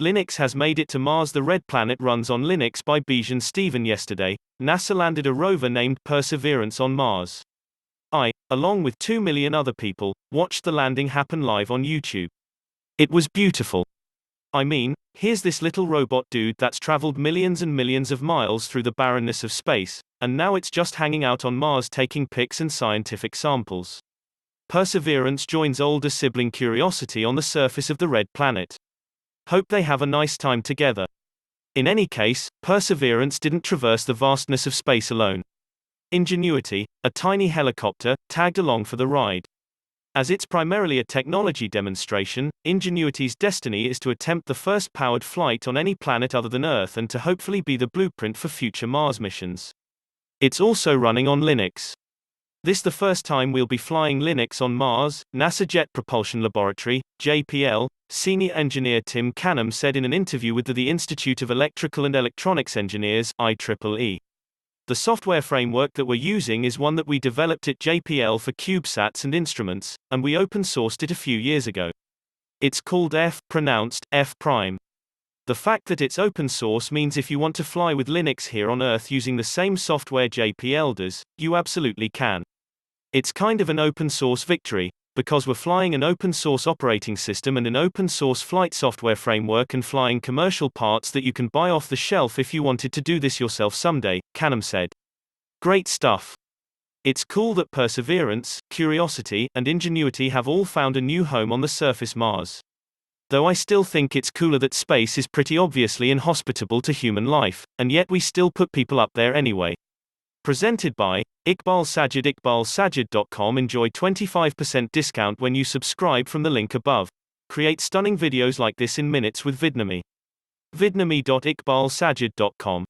Linux has made it to Mars. The Red Planet runs on Linux by Bijan Steven. Yesterday, NASA landed a rover named Perseverance on Mars. I, along with 2 million other people, watched the landing happen live on YouTube. It was beautiful. I mean, here's this little robot dude that's traveled millions and millions of miles through the barrenness of space, and now it's just hanging out on Mars taking pics and scientific samples. Perseverance joins older sibling Curiosity on the surface of the Red Planet. Hope they have a nice time together. In any case, Perseverance didn't traverse the vastness of space alone. Ingenuity, a tiny helicopter, tagged along for the ride. As it's primarily a technology demonstration, Ingenuity's destiny is to attempt the first powered flight on any planet other than Earth and to hopefully be the blueprint for future Mars missions. It's also running on Linux. This the first time we'll be flying Linux on Mars, NASA Jet Propulsion Laboratory, JPL, senior engineer Tim Canham said in an interview with the Institute of Electrical and Electronics Engineers, IEEE. The software framework that we're using is one that we developed at JPL for CubeSats and instruments, and we open-sourced it a few years ago. It's called pronounced F prime. The fact that it's open source means if you want to fly with Linux here on Earth using the same software JPL does, you absolutely can. It's kind of an open source victory, because we're flying an open source operating system and an open source flight software framework and flying commercial parts that you can buy off the shelf if you wanted to do this yourself someday, Canham said. Great stuff. It's cool that Perseverance, Curiosity, and Ingenuity have all found a new home on the surface Mars. Though I still think it's cooler that space is pretty obviously inhospitable to human life, and yet we still put people up there anyway. Presented by Iqbal Sajid. IqbalSajid.com. Enjoy 25% discount when you subscribe from the link above. Create stunning videos like this in minutes with Vidnami. Vidnami.iqbalsajid.com